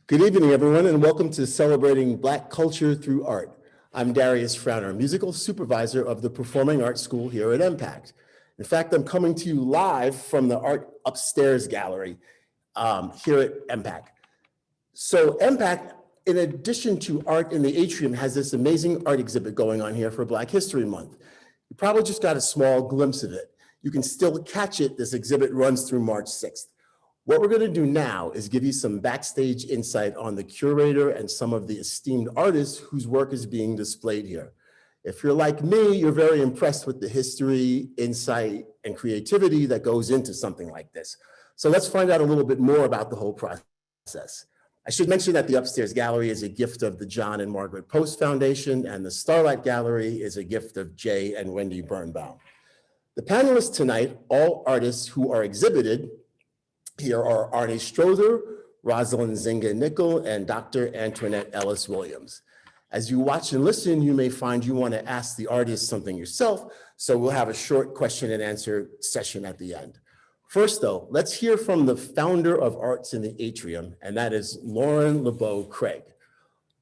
Good evening, everyone, and welcome to Celebrating Black Culture Through Art. I'm Darius Frowner, musical supervisor of the Performing Arts School here at MPAC. In fact, I'm coming to you live from the Art Upstairs Gallery here at MPAC. So MPAC, in addition to Art in the Atrium, has this amazing art exhibit going on here for Black History Month. You probably just got a small glimpse of it. You can still catch it. This exhibit runs through March 6th. What we're going to do now is give you some backstage insight on the curator and some of the esteemed artists whose work is being displayed here. If you're like me, you're very impressed with the history, insight, and creativity that goes into something like this. So let's find out a little bit more about the whole process. I should mention that the Upstairs Gallery is a gift of the John and Margaret Post Foundation, and the Starlight Gallery is a gift of Jay and Wendy Birnbaum. The panelists tonight, all artists who are exhibited here, are Onnie Strother, Rosalind Nzinga Nichol, and Dr. Antoinette Ellis Williams. As you watch and listen, you may find you want to ask the artist something yourself, so we'll have a short question and answer session at the end. First though, let's hear from the founder of Arts in the Atrium, and that is Lauren LeBeaux Craig.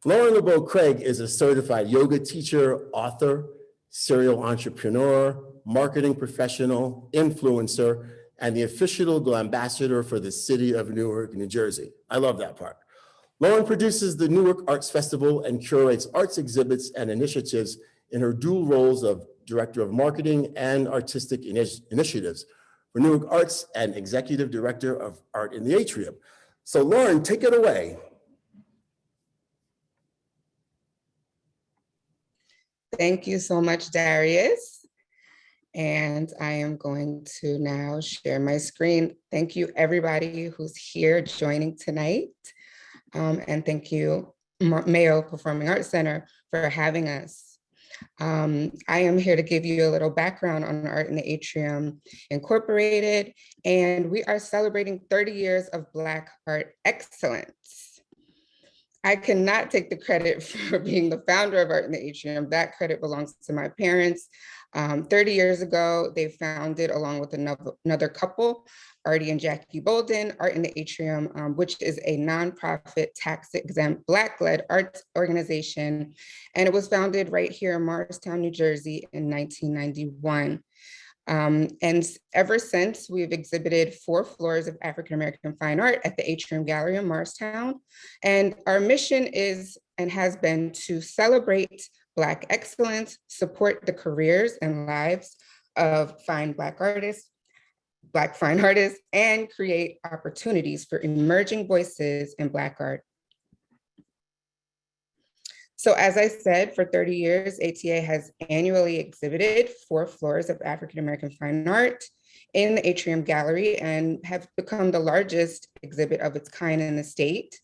Lauren LeBeaux Craig is a certified yoga teacher, author, serial entrepreneur, marketing professional, influencer, and the official ambassador for the city of Newark, New Jersey. I love that part. Lauren produces the Newark Arts Festival and curates arts exhibits and initiatives in her dual roles of Director of Marketing and Artistic Initiatives for Newark Arts and Executive Director of Art in the Atrium. So Lauren, take it away. Thank you so much, Darius. And I am going to now share my screen. Thank you everybody who's here joining tonight. And thank you Mayo Performing Arts Center for having us. I am here to give you a little background on Art in the Atrium Incorporated, and we are celebrating 30 years of Black art excellence. I cannot take the credit for being the founder of Art in the Atrium. That credit belongs to my parents. 30 years ago, they founded, along with another couple, Artie and Jackie Bolden, Art in the Atrium, which is a nonprofit, tax-exempt, Black-led arts organization. And it was founded right here in Morristown, New Jersey in 1991. And ever since, we've exhibited 4 floors of African-American fine art at the Atrium Gallery in Morristown. And our mission is and has been to celebrate Black excellence, support the careers and lives of fine Black artists, Black fine artists, and create opportunities for emerging voices in Black art. So as I said, for 30 years, ATA has annually exhibited 4 floors of African-American fine art in the Atrium Gallery and have become the largest exhibit of its kind in the state.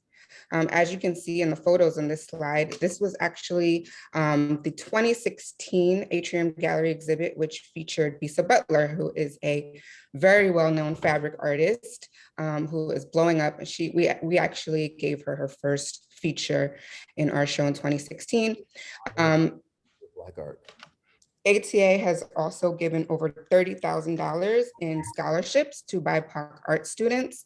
As you can see in the photos on this slide, this was actually the 2016 Atrium Gallery exhibit, which featured Bisa Butler, who is a very well-known fabric artist who is blowing up. We actually gave her her first feature in our show in 2016. Black art. ATA has also given over $30,000 in scholarships to BIPOC art students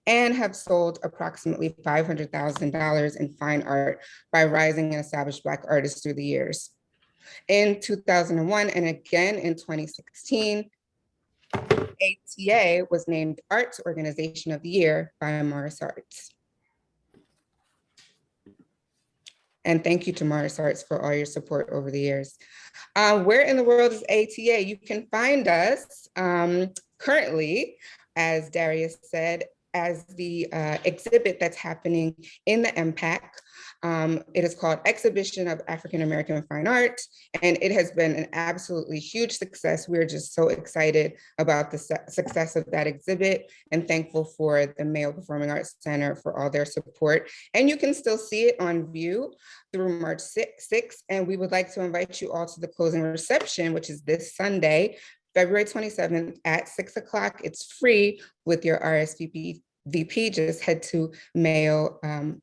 and have sold approximately $500,000 in fine art by rising and established Black artists through the years. In 2001 and again in 2016, ATA was named Arts Organization of the Year by Morris Arts. And thank you to Morris Arts for all your support over the years. Where in the world is ATA? You can find us currently, as Darius said, as the exhibit that's happening in the MPAC. It is called Exhibition of African American Fine Art, and it has been an absolutely huge success. We're just so excited about the success of that exhibit and thankful for the Mayo Performing Arts Center for all their support. And you can still see it on view through March 6th. And we would like to invite you all to the closing reception, which is this Sunday, February 27th at 6 o'clock. It's free with your RSVP. Just head to mayopac.org.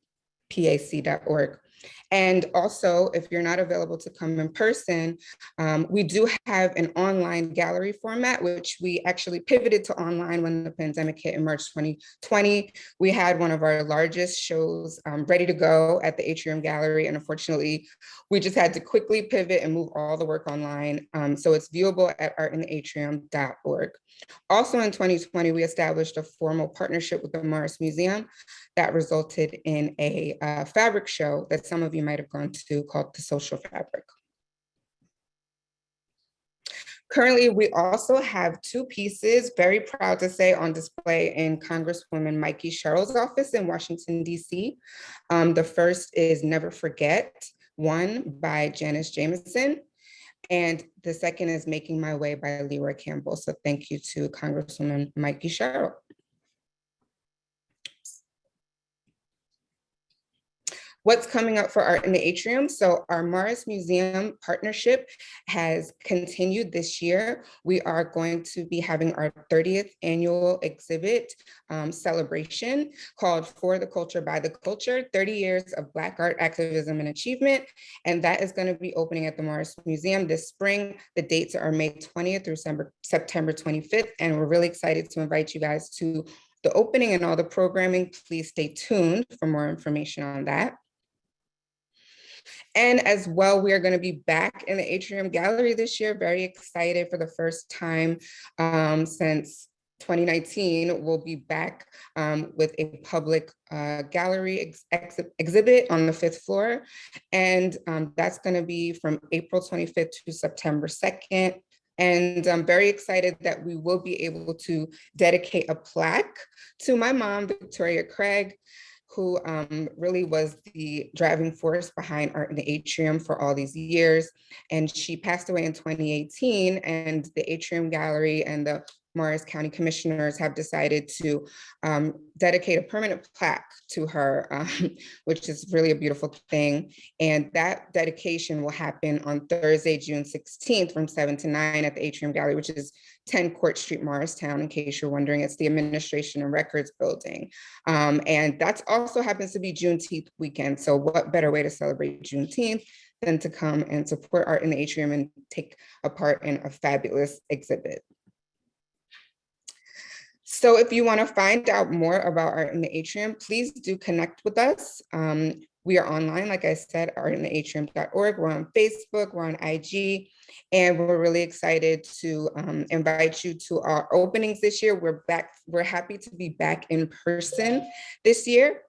And also, if you're not available to come in person, we do have an online gallery format, which we actually pivoted to online when the pandemic hit in March 2020. We had one of our largest shows ready to go at the Atrium Gallery. And unfortunately, we just had to quickly pivot and move all the work online. So it's viewable at artintheatrium.org. Also in 2020, we established a formal partnership with the Morris Museum that resulted in a fabric show that some of you might have gone to called The Social Fabric. Currently, we also have two pieces, very proud to say, on display in Congresswoman Mikey Sherrill's office in Washington, D.C. The first is Never Forget, one by Janice Jameson. And the second is Making My Way by Leroy Campbell. So thank you to Congresswoman Mikey Sherrill. What's coming up for Art in the Atrium? So our Morris Museum partnership has continued this year. We are going to be having our 30th annual exhibit celebration called For the Culture, by the Culture, 30 Years of Black Art Activism and Achievement. And that is going to be opening at the Morris Museum this spring. The dates are May 20th through September 25th. And we're really excited to invite you guys to the opening and all the programming. Please stay tuned for more information on that. And as well, we are going to be back in the Atrium Gallery this year. Very excited for the first time since 2019. We'll be back with a public gallery exhibit on the 5th floor. And that's going to be from April 25th to September 2nd. And I'm very excited that we will be able to dedicate a plaque to my mom, Victoria Craig, who really was the driving force behind Art in the Atrium for all these years. And she passed away in 2018, and the Atrium Gallery and the Morris County Commissioners have decided to dedicate a permanent plaque to her, which is really a beautiful thing. And that dedication will happen on Thursday, June 16th from 7 to 9 at the Atrium Gallery, which is 10 Court Street, Morristown, in case you're wondering. It's the Administration and Records Building. And that also happens to be Juneteenth weekend. So what better way to celebrate Juneteenth than to come and support Art in the Atrium and take a part in a fabulous exhibit. So if you want to find out more about Art in the Atrium, please do connect with us. We are online, like I said, artintheatrium.org. We're on Facebook, we're on IG, and we're really excited to invite you to our openings this year. We're happy to be back in person this year.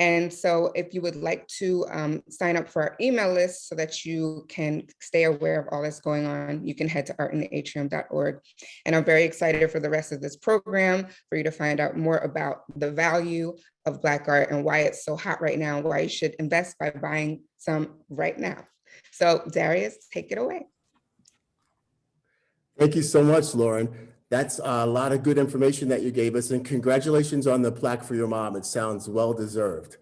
And so if you would like to sign up for our email list so that you can stay aware of all that's going on, you can head to artintheatrium.org. And I'm very excited for the rest of this program, for you to find out more about the value of Black art and why it's so hot right now, why you should invest by buying some right now. So Darius, take it away. Thank you so much, Lauren. That's a lot of good information that you gave us, and congratulations on the plaque for your mom. It sounds well-deserved.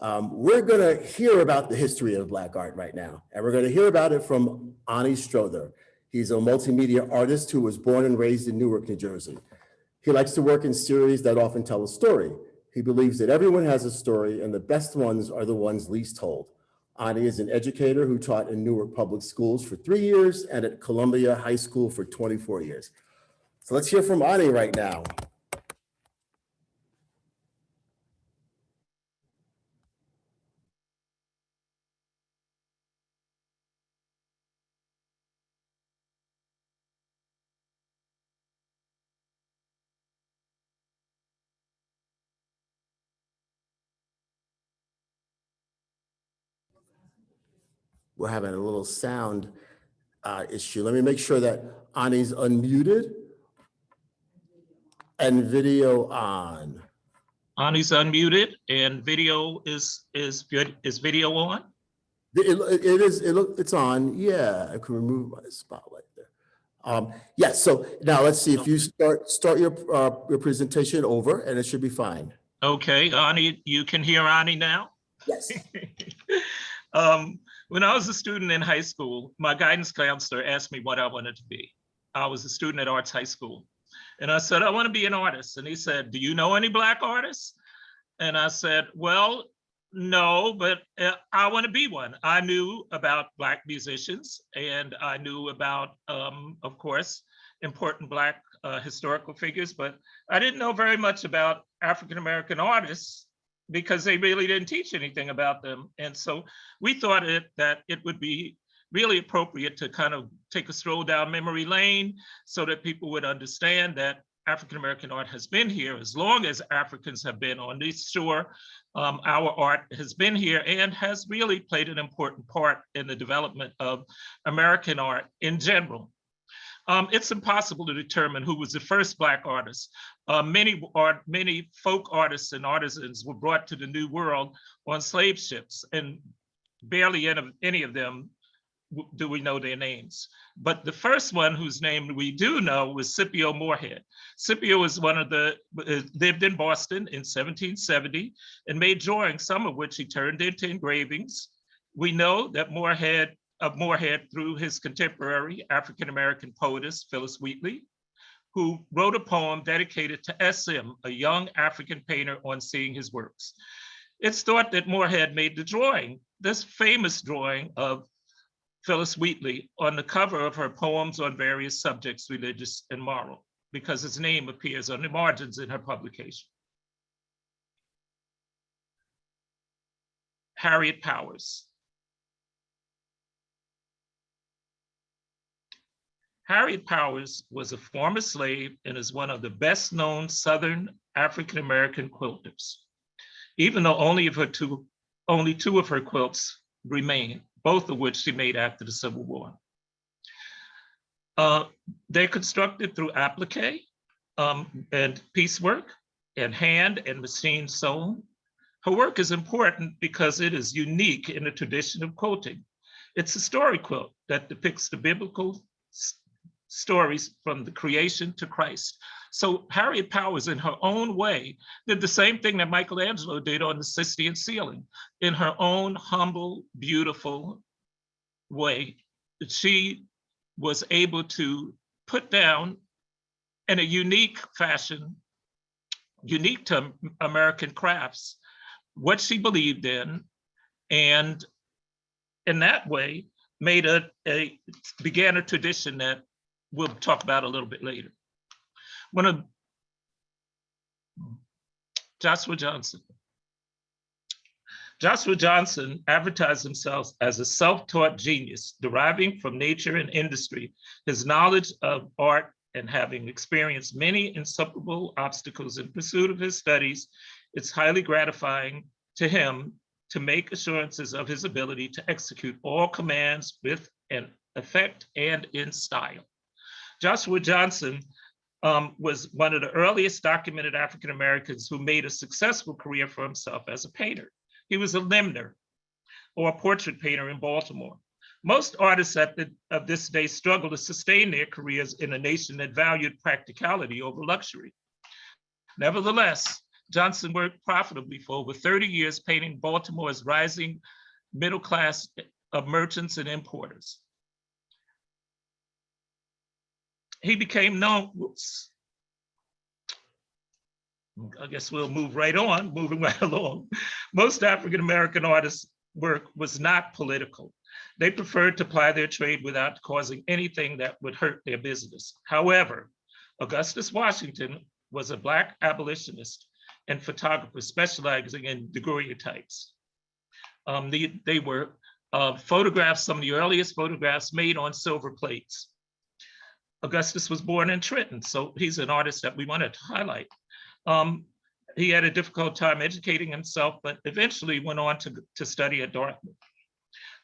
We're gonna hear about the history of Black art right now, and we're gonna hear about it from Onnie Strother. He's a multimedia artist who was born and raised in Newark, New Jersey. He likes to work in series that often tell a story. He believes that everyone has a story, and the best ones are the ones least told. Onnie is an educator who taught in Newark Public Schools for 3 years and at Columbia High School for 24 years. So let's hear from Onnie right now. We're having a little sound issue. Let me make sure that Onnie's unmuted and video on. Onnie's unmuted and video is video on? It's on. Yeah, I can remove my spotlight there. Yes. So now let's see if you start your presentation over, and it should be fine. Okay, Onnie, you can hear Onnie now? Yes. When I was a student in high school, my guidance counselor asked me what I wanted to be. I was a student at Arts High School. And I said, I want to be an artist. And he said, do you know any Black artists? And I said, well, no, but I want to be one. I knew about Black musicians, and I knew about, of course, important Black historical figures, but I didn't know very much about African-American artists because they really didn't teach anything about them. And so we thought that it would be really appropriate to kind of take a stroll down memory lane so that people would understand that African-American art has been here as long as Africans have been on this shore. Our art has been here and has really played an important part in the development of American art in general. It's impossible to determine who was the first Black artist. Many folk artists and artisans were brought to the New World on slave ships, and barely any of them do we know their names. But the first one whose name we do know was Scipio Moorhead. Scipio was lived in Boston in 1770 and made drawings, some of which he turned into engravings. We know that Moorhead through his contemporary African-American poetess, Phyllis Wheatley, who wrote a poem dedicated to SM, a young African painter, on seeing his works. It's thought that Moorhead made the drawing, this famous drawing of Phyllis Wheatley on the cover of her poems on various subjects, religious and moral, because his name appears on the margins in her publication. Harriet Powers. Harriet Powers was a former slave and is one of the best known Southern African-American quilters, even though only two of her quilts remain, both of which she made after the Civil War. They're constructed through applique and piecework and hand and machine sewn. Her work is important because it is unique in the tradition of quilting. It's a story quilt that depicts the biblical stories from the creation to Christ. So Harriet Powers, in her own way, did the same thing that Michelangelo did on the Sistine ceiling. In her own humble, beautiful way, she was able to put down in a unique fashion, unique to American crafts, what she believed in, and in that way began a tradition that we'll talk about a little bit later. Joshua Johnson. Joshua Johnson advertised himself as a self-taught genius, deriving from nature and industry his knowledge of art, and having experienced many insuperable obstacles in pursuit of his studies, it's highly gratifying to him to make assurances of his ability to execute all commands with an effect and in style. Joshua Johnson was one of the earliest documented African Americans who made a successful career for himself as a painter. He was a limner, or a portrait painter, in Baltimore. Most artists of this day struggle to sustain their careers in a nation that valued practicality over luxury. Nevertheless, Johnson worked profitably for over 30 years, painting Baltimore's rising middle class of merchants and importers. He became known, I guess we'll move right on, moving right along. Most African-American artists' work was not political. They preferred to ply their trade without causing anything that would hurt their business. However, Augustus Washington was a Black abolitionist and photographer specializing in daguerreotypes. They were photographs, some of the earliest photographs made on silver plates. Augustus was born in Trenton, so he's an artist that we wanted to highlight. He had a difficult time educating himself, but eventually went on to study at Dartmouth.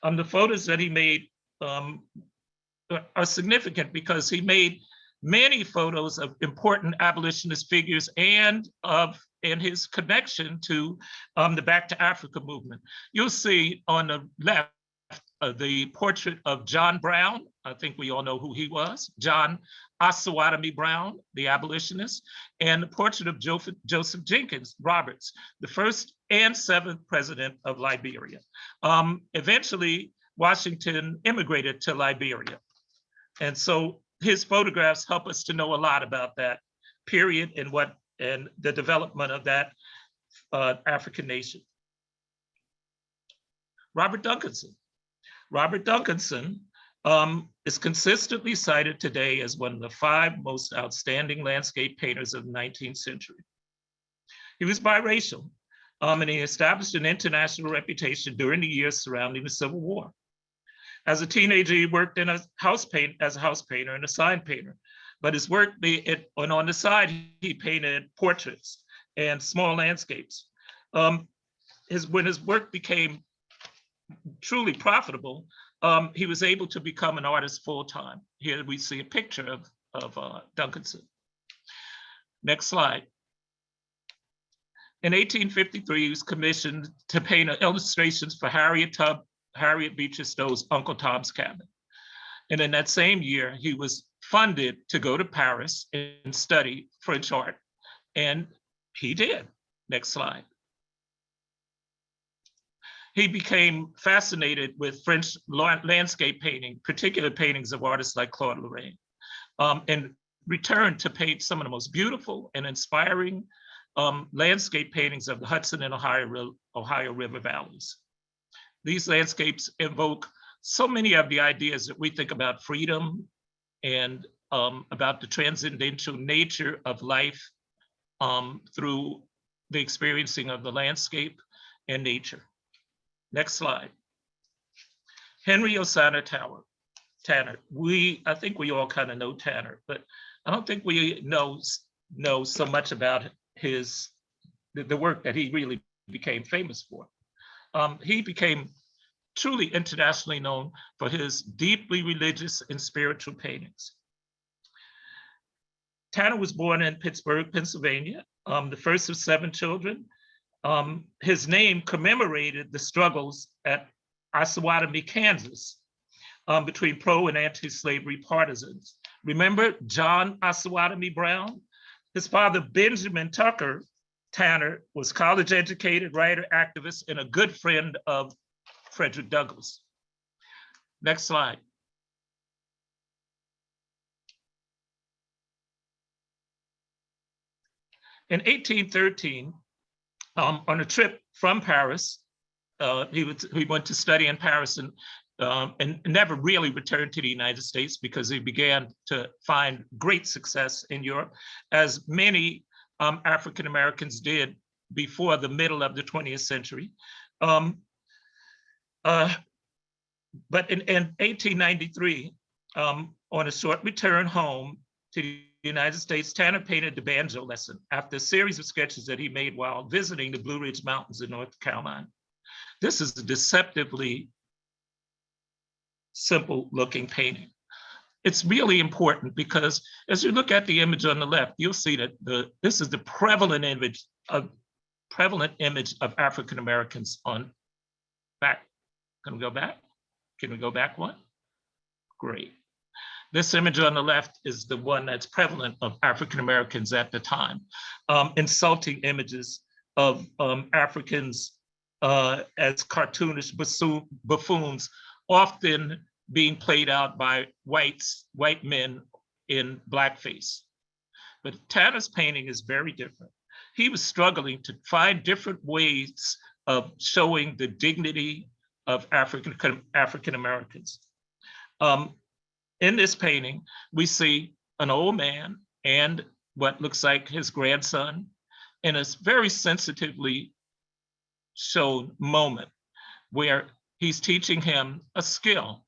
The photos that he made are significant because he made many photos of important abolitionist figures and his connection to the Back to Africa movement. You'll see on the left the portrait of John Brown. I think we all know who he was, John Osawatomie Brown, the abolitionist, and the portrait of Joseph Jenkins Roberts, the first and seventh president of Liberia. Eventually, Washington immigrated to Liberia. And so his photographs help us to know a lot about that period and the development of that African nation. Robert Duncanson. Robert Duncanson is consistently cited today as one of the 5 most outstanding landscape painters of the 19th century. He was biracial, and he established an international reputation during the years surrounding the Civil War. As a teenager, he worked in as a house painter and a sign painter, but his work, on the side, he painted portraits and small landscapes. When his work became truly profitable, he was able to become an artist full-time. Here we see a picture of Duncanson. Next slide. In 1853, he was commissioned to paint illustrations for Harriet Beecher Stowe's Uncle Tom's Cabin. And in that same year, he was funded to go to Paris and study French art. And he did. Next slide. He became fascinated with French landscape painting, particular paintings of artists like Claude Lorraine, and returned to paint some of the most beautiful and inspiring landscape paintings of the Hudson and Ohio River valleys. These landscapes evoke so many of the ideas that we think about freedom and about the transcendental nature of life through the experiencing of the landscape and nature. Next slide. Henry Osana Tanner. I think we all kind of know Tanner, but I don't think we know so much about the work that he really became famous for. He became truly internationally known for his deeply religious and spiritual paintings. Tanner was born in Pittsburgh, Pennsylvania, the first of 7 children. His name commemorated the struggles at Osawatomie, Kansas, between pro and anti-slavery partisans. Remember John Osawatomie Brown? His father, Benjamin Tucker Tanner, was college educated, writer, activist, and a good friend of Frederick Douglass. Next slide. In 1813, on a trip from Paris, he went to study in Paris and never really returned to the United States because he began to find great success in Europe, as many African Americans did before the middle of the 20th century. But in 1893, on a short return home to the United States, Tanner painted the banjo lesson after a series of sketches that he made while visiting the Blue Ridge Mountains in North Carolina. This is a deceptively simple looking painting. It's really important because as you look at the image on the left, you'll see that this is the prevalent image of African Americans on back. Can we go back? Can we go back one? Great. This image on the left is the one that's prevalent of African Americans at the time. Insulting images of Africans as cartoonish buffoons, often being played out by white men in blackface. But Tanner's painting is very different. He was struggling to find different ways of showing the dignity of African Americans. In this painting, we see an old man and what looks like his grandson in a very sensitively shown moment where he's teaching him a skill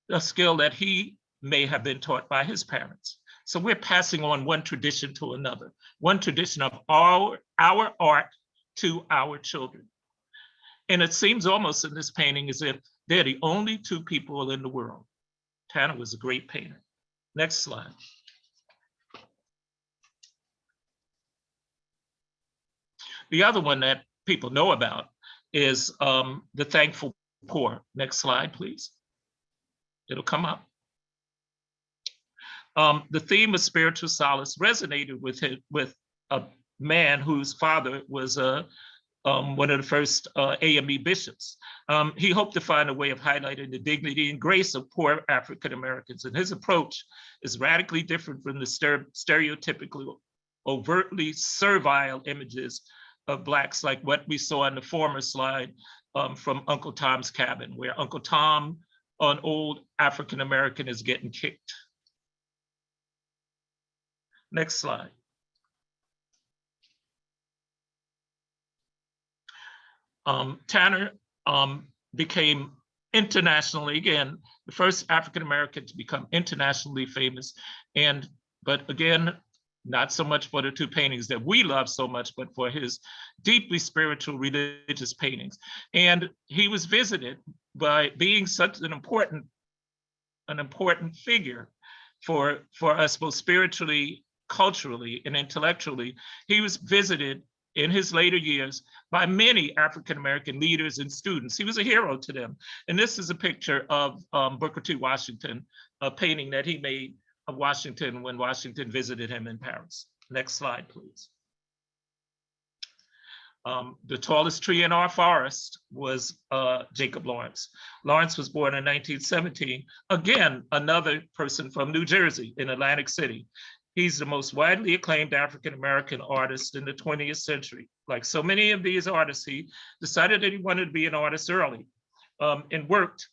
that he may have been taught by his parents. So we're passing on one tradition to another, one tradition of our art to our children. And it seems almost in this painting as if they're the only two people in the world. Tanner was a great painter. Next slide. The other one that people know about is The Thankful Poor. Next slide, please. It'll come up. The theme of spiritual solace resonated with a man whose father was one of the first AME bishops. He hoped to find a way of highlighting the dignity and grace of poor African Americans, and his approach is radically different from the stereotypical, overtly servile images of Blacks like what we saw in the former slide from Uncle Tom's Cabin, where Uncle Tom, an old African American, is getting kicked. Next slide. Tanner became internationally, again, the first African American to become internationally famous. But again, not so much for the two paintings that we love so much, but for his deeply spiritual religious paintings. And he was visited by being such an important figure for us, both spiritually, culturally, and intellectually. He was visited in his later years by many African-American leaders and students. He was a hero to them. And this is a picture of Booker T. Washington, a painting that he made of Washington when Washington visited him in Paris. Next slide, please. The tallest tree in our forest was Jacob Lawrence. Lawrence was born in 1917. Again, another person from New Jersey in Atlantic City. He's the most widely acclaimed African-American artist in the 20th century. Like so many of these artists, he decided that he wanted to be an artist early and worked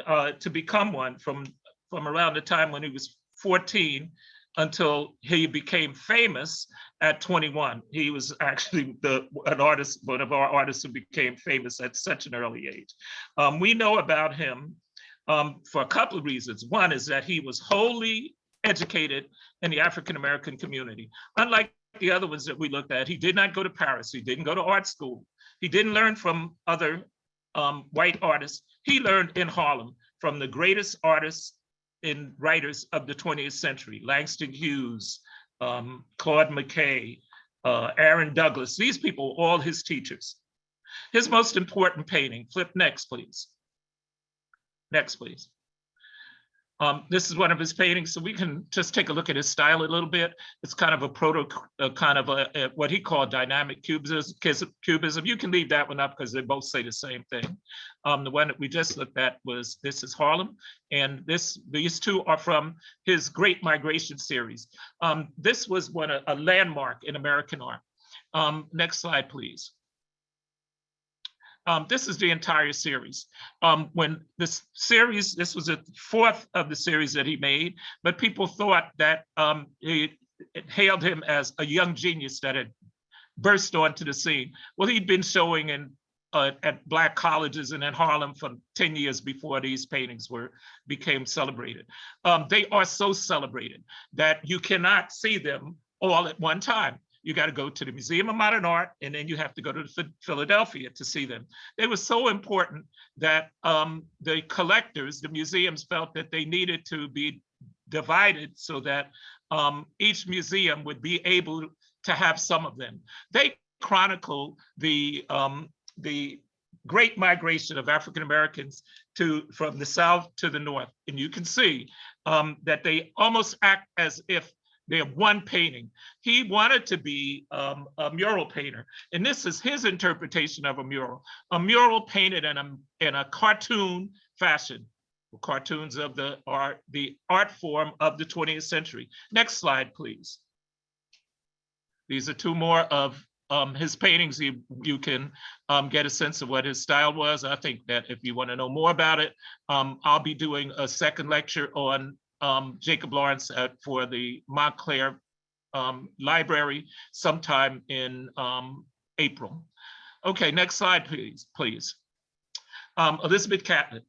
to become one from around the time when he was 14 until he became famous at 21. He was actually an artist, one of our artists who became famous at such an early age. We know about him for a couple of reasons. One is that he was wholly educated in the African-American community. Unlike the other ones that we looked at, he did not go to Paris. He didn't go to art school. He didn't learn from other white artists. He learned in Harlem from the greatest artists and writers of the 20th century, Langston Hughes, Claude McKay, Aaron Douglas. These people, all his teachers. His most important painting, flip next, please. Next, please. This is one of his paintings, so we can just take a look at his style a little bit. It's kind of a what he called dynamic cubism. You can leave that one up because they both say the same thing. The one that we just looked at was This is Harlem, and these two are from his Great Migration series. This was a landmark in American art. Next slide, please. This is the entire series. When this was the fourth of the series that he made, but people thought that it hailed him as a young genius that had burst onto the scene. Well, he'd been showing at Black colleges and in Harlem for 10 years before these paintings became celebrated. They are so celebrated that you cannot see them all at one time. You got to go to the Museum of Modern Art, and then you have to go to Philadelphia to see them. They were so important that the collectors, the museums, felt that they needed to be divided so that each museum would be able to have some of them. They chronicle the great migration of African Americans from the South to the North, and you can see that they almost act as if they have one painting. He wanted to be a mural painter, and this is his interpretation of a mural painted in a cartoon fashion. Cartoons of the art form of the 20th century. Next slide, please. These are two more of his paintings. You can get a sense of what his style was. I think that if you want to know more about it, I'll be doing a second lecture on Jacob Lawrence for the Montclair Library sometime in April. Okay, next slide, please. Elizabeth Catlett.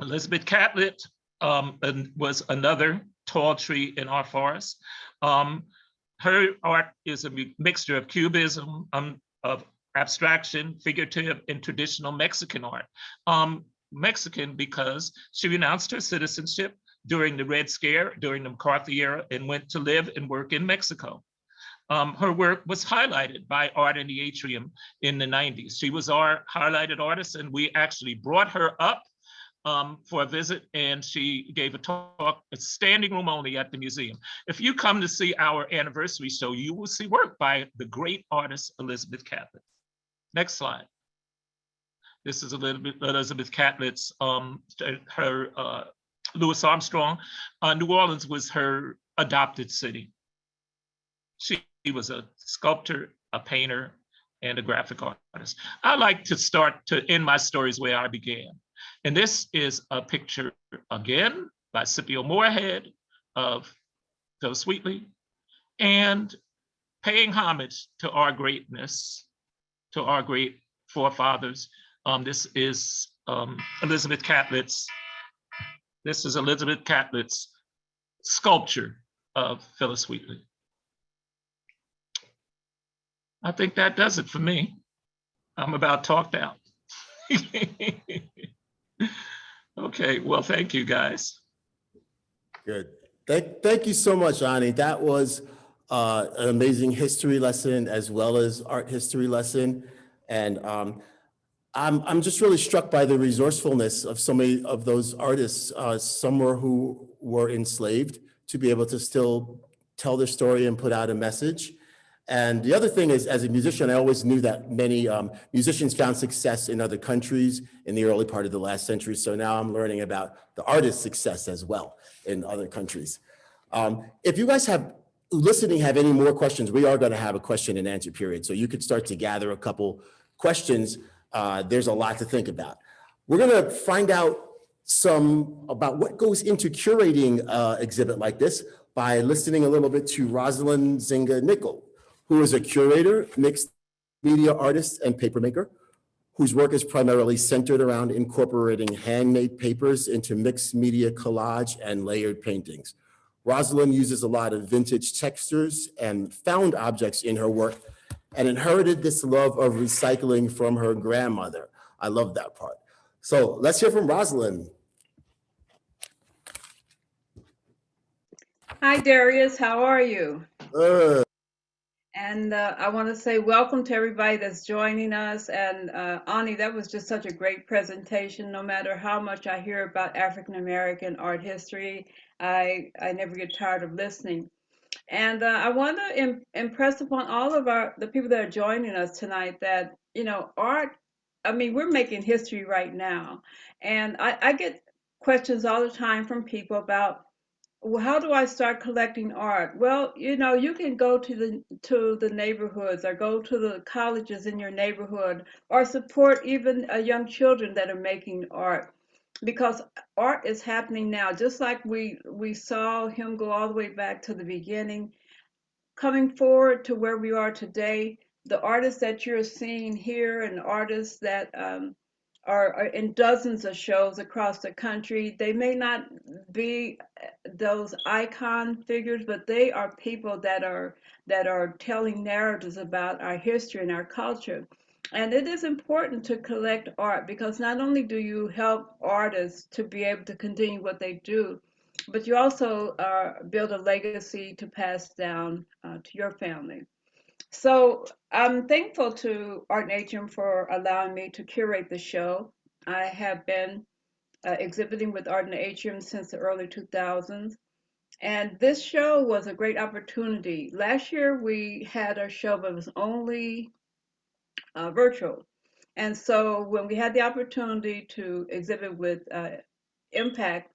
Elizabeth Catlett was another tall tree in our forest. Her art is a mixture of cubism, of abstraction, figurative, and traditional Mexican art. Mexican because she renounced her citizenship during the Red Scare, during the McCarthy era, and went to live and work in Mexico. Her work was highlighted by Art in the Atrium in the 90s. She was our highlighted artist, and we actually brought her up for a visit, and she gave a talk, a standing room only at the museum. If you come to see our anniversary show, you will see work by the great artist Elizabeth Catlett. Next slide. This is Elizabeth Catlett's, her Louis Armstrong. New Orleans was her adopted city. She was a sculptor, a painter, and a graphic artist. I like to end my stories where I began. And this is a picture, again, by Scipio Moorhead of Phillis Wheatley, and paying homage to our greatness, to our great forefathers. This is Elizabeth Catlett's sculpture of Phillis Wheatley. I think that does it for me. I'm about talked out. Okay, well, thank you, guys. Good. Thank you so much, Onnie. That was an amazing history lesson as well as art history lesson. And I'm just really struck by the resourcefulness of so many of those artists, some who were enslaved, to be able to still tell their story and put out a message. And the other thing is, as a musician, I always knew that many musicians found success in other countries in the early part of the last century. So now I'm learning about the artist's success as well in other countries. If you guys have any more questions, we are going to have a question and answer period. So you could start to gather a couple questions. There's a lot to think about. We're going to find out some about what goes into curating an exhibit like this by listening a little bit to Rosalind Nzinga Nichol, who is a curator, mixed media artist, and papermaker, whose work is primarily centered around incorporating handmade papers into mixed media collage and layered paintings. Rosalind uses a lot of vintage textures and found objects in her work, and inherited this love of recycling from her grandmother. I love that part. So let's hear from Rosalind. Hi, Darius. How are you? And I want to say welcome to everybody that's joining us. And Onnie, that was just such a great presentation. No matter how much I hear about African American art history, I never get tired of listening. And I want to impress upon all of the people that are joining us tonight that, art, I mean, we're making history right now. And I get questions all the time from people about, well, how do I start collecting art? Well, you can go to the neighborhoods, or go to the colleges in your neighborhood, or support even young children that are making art, because art is happening now. Just like we saw him go all the way back to the beginning, coming forward to where we are today. The artists that you're seeing here, and artists that are in dozens of shows across the country. They may not be those icon figures, but they are people that are telling narratives about our history and our culture. And it is important to collect art, because not only do you help artists to be able to continue what they do, but you also build a legacy to pass down to your family. So I'm thankful to Art and Atrium for allowing me to curate the show. I have been exhibiting with Art and Atrium since the early 2000s. And this show was a great opportunity. Last year we had our show, but it was only virtual. And so when we had the opportunity to exhibit with MPAC,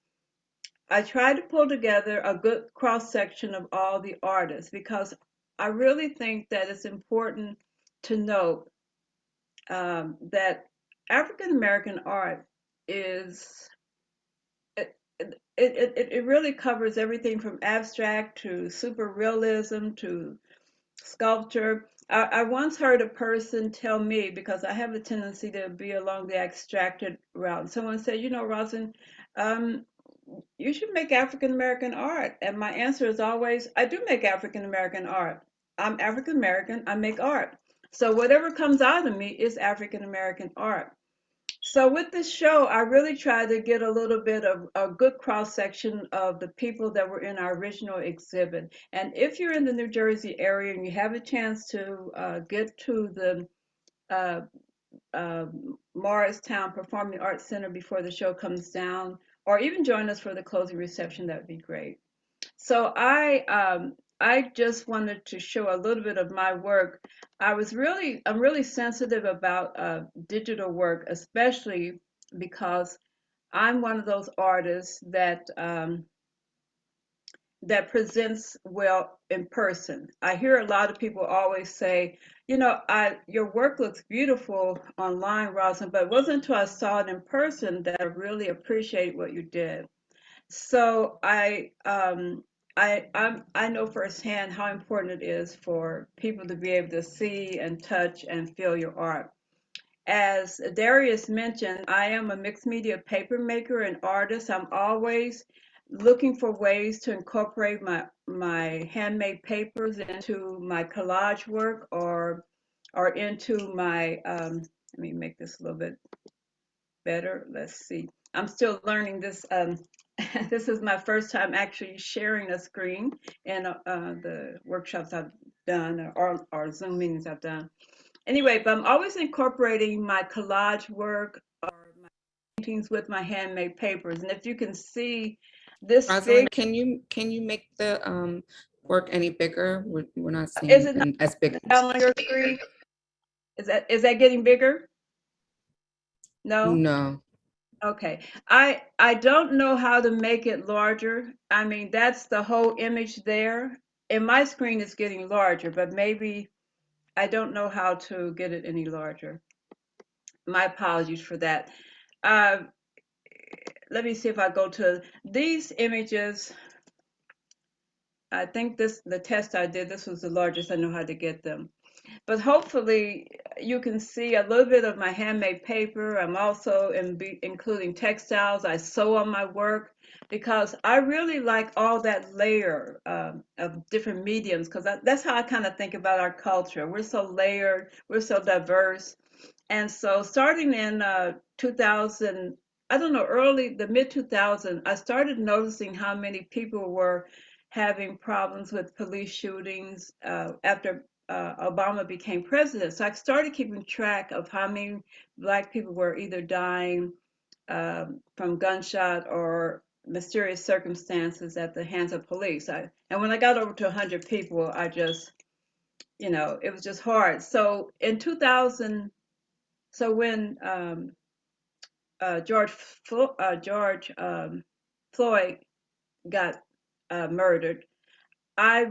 I tried to pull together a good cross section of all the artists, because I really think that it's important to note that African American art is, it really covers everything from abstract to super realism to sculpture. I once heard a person tell me, because I have a tendency to be along the abstracted route. Someone said, Rosalind, you should make African American art. And my answer is always, I do make African American art. I'm African American, I make art. So whatever comes out of me is African American art. So with this show, I really tried to get a little bit of a good cross section of the people that were in our original exhibit. And if you're in the New Jersey area and you have a chance to get to the uh, Morristown Performing Arts Center before the show comes down, or even join us for the closing reception, that would be great. So I just wanted to show a little bit of my work. I'm really sensitive about digital work, especially because I'm one of those artists that presents well in person. I hear a lot of people always say, you know, your work looks beautiful online, Rosalind, but it wasn't until I saw it in person that I really appreciated what you did. So I know firsthand how important it is for people to be able to see and touch and feel your art. As Darius mentioned, I am a mixed media paper maker and artist. I'm always looking for ways to incorporate my handmade papers into my collage work or into my let me make this a little bit better. Let's see. I'm still learning this. This is my first time actually sharing a screen in the workshops I've done or Zoom meetings I've done. Anyway, but I'm always incorporating my collage work or my paintings with my handmade papers. And if you can see this Rosalind, fig, can you make the work any bigger? We're not seeing is it not it as big. down on your screen? Is that getting bigger? No? No. Okay. I don't know how to make it larger. I mean, that's the whole image there. In my screen, it's getting larger, but maybe I don't know how to get it any larger. My apologies for that. Uh, Let me see if I go to these images. I think the test I did, this was the largest I know how to get them. But hopefully you can see a little bit of my handmade paper. I'm also including textiles. I sew on my work because I really like all that layer of different mediums, because that's how I kind of think about our culture. We're so layered, we're so diverse. And so starting in 2000, I don't know, the mid 2000s, I started noticing how many people were having problems with police shootings after Obama became president. So I started keeping track of how many Black people were either dying from gunshot or mysterious circumstances at the hands of police. And when I got over to 100 people, I just, it was just hard. So in 2000, so when George Floyd got murdered, I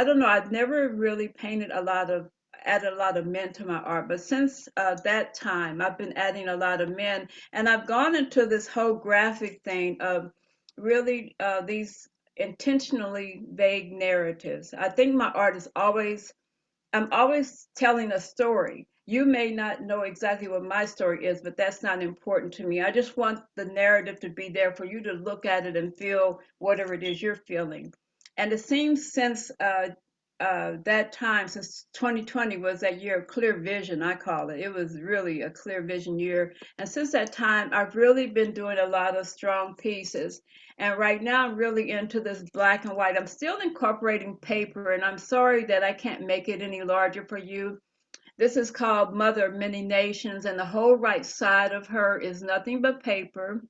don't know, I've never really added a lot of men to my art, but since that time, I've been adding a lot of men, and I've gone into this whole graphic thing of really these intentionally vague narratives. I think my art is I'm always telling a story. You may not know exactly what my story is, but that's not important to me. I just want the narrative to be there for you to look at it and feel whatever it is you're feeling. And it seems since that time, since 2020 was that year of clear vision, I call it. It was really a clear vision year. And since that time, I've really been doing a lot of strong pieces. And right now, I'm really into this black and white. I'm still incorporating paper, and I'm sorry that I can't make it any larger for you. This is called Mother of Many Nations, and the whole right side of her is nothing but paper.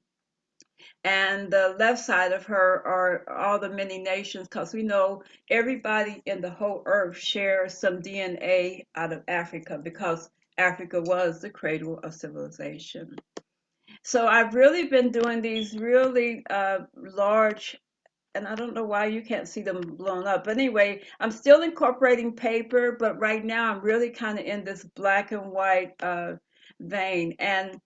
And the left side of her are all the many nations, because we know everybody in the whole earth shares some DNA out of Africa, because Africa was the cradle of civilization. So I've really been doing these really large, and I don't know why you can't see them blown up. But anyway, I'm still incorporating paper, but right now I'm really kind of in this black and white vein. And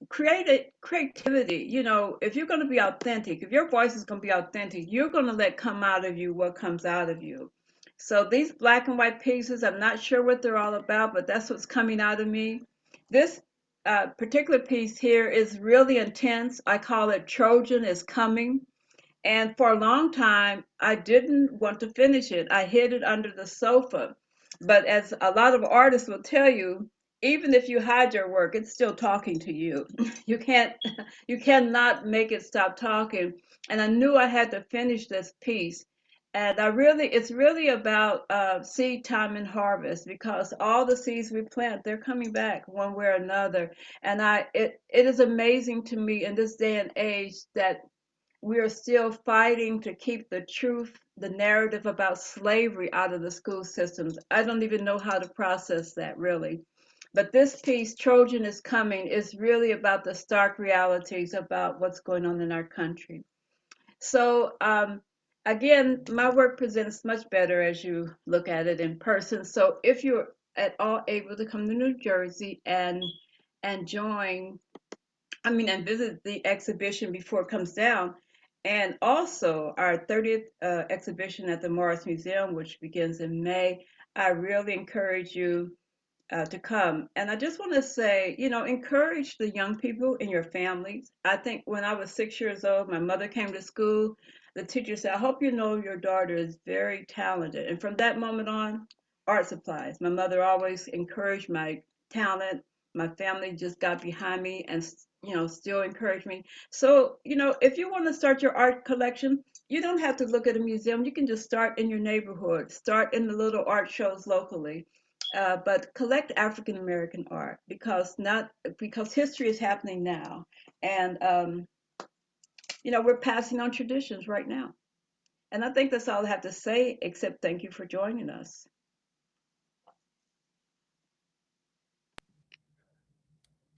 creativity, if you're going to be authentic, if your voice is going to be authentic, you're going to let come out of you what comes out of you. So these black and white pieces, I'm not sure what they're all about, but that's what's coming out of me. This particular piece here is really intense. I call it Trojan is Coming. And for a long time, I didn't want to finish it. I hid it under the sofa. But as a lot of artists will tell you, even if you hide your work, it's still talking to you. You can't, you cannot make it stop talking. And I knew I had to finish this piece. And it's really about seed time and harvest, because all the seeds we plant, they're coming back one way or another. And it is amazing to me in this day and age that we are still fighting to keep the truth, the narrative about slavery out of the school systems. I don't even know how to process that, really. But this piece, Trojan is Coming, is really about the stark realities about what's going on in our country. So again, my work presents much better as you look at it in person. So if you're at all able to come to New Jersey and join, and visit the exhibition before it comes down, and also our 30th exhibition at the Morris Museum, which begins in May, I really encourage you to come. And I just want to say, encourage the young people in your families. I think when I was 6 years old, my mother came to school. The teacher said, I hope you know your daughter is very talented. And from that moment on, art supplies. My mother always encouraged my talent. My family just got behind me and, still encouraged me. So, if you want to start your art collection, you don't have to look at a museum. You can just start in your neighborhood, start in the little art shows locally, but collect African American art, because history is happening now, and we're passing on traditions right now. And I think that's all I have to say, except thank you for joining us.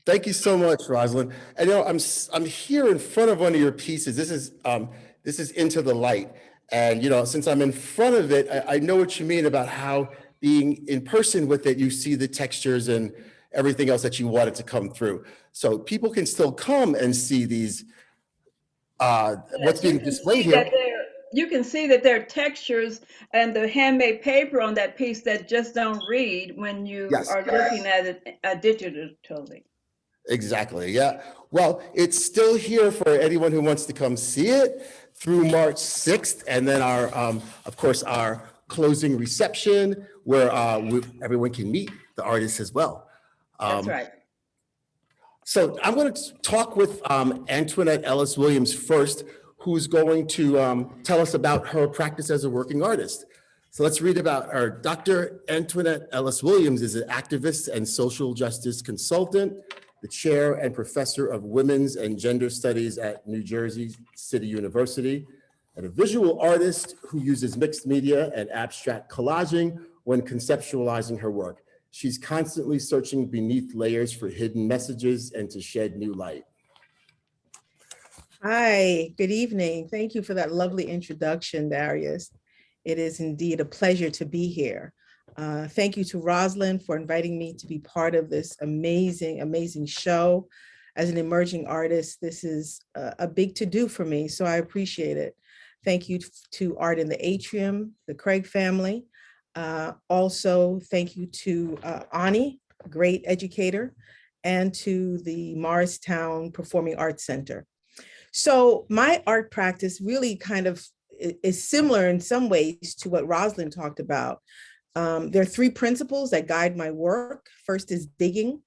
Thank you so much, Rosalind. And I'm here in front of one of your pieces. This is Into the Light. And since I'm in front of it, I know what you mean about how being in person with it, you see the textures and everything else that you wanted to come through. So people can still come and see these what's being displayed here. You can see that there are textures and the handmade paper on that piece that just don't read when you Yes. are looking at it digitally. Exactly. Yeah. Well, it's still here for anyone who wants to come see it through March 6th. And then of course, our closing reception where everyone can meet the artists as well. That's right. So I'm going to talk with Antoinette Ellis Williams first, who's going to tell us about her practice as a working artist. So let's read about her. Dr. Antoinette Ellis Williams is an activist and social justice consultant, the chair and professor of women's and gender studies at New Jersey City University, and a visual artist who uses mixed media and abstract collaging when conceptualizing her work. She's constantly searching beneath layers for hidden messages and to shed new light. Hi, good evening. Thank you for that lovely introduction, Darius. It is indeed a pleasure to be here. Thank you to Rosalind for inviting me to be part of this amazing, amazing show. As an emerging artist, this is a big to-do for me, so I appreciate it. Thank you to Art in the Atrium, the Craig family. Also, thank you to Onnie, a great educator, and to the Morristown Performing Arts Center. So my art practice really kind of is similar in some ways to what Rosalind talked about. There are three principles that guide my work. First is digging,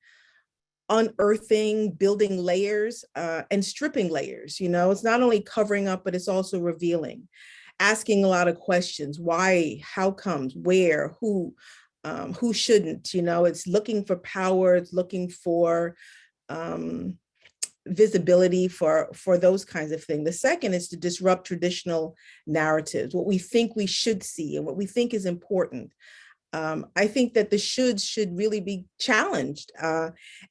unearthing, building layers, and stripping layers. It's not only covering up, but it's also revealing, asking a lot of questions. Why, how comes, where, who shouldn't, it's looking for power, it's looking for visibility for those kinds of things. The second is to disrupt traditional narratives, what we think we should see and what we think is important. I think that the should really be challenged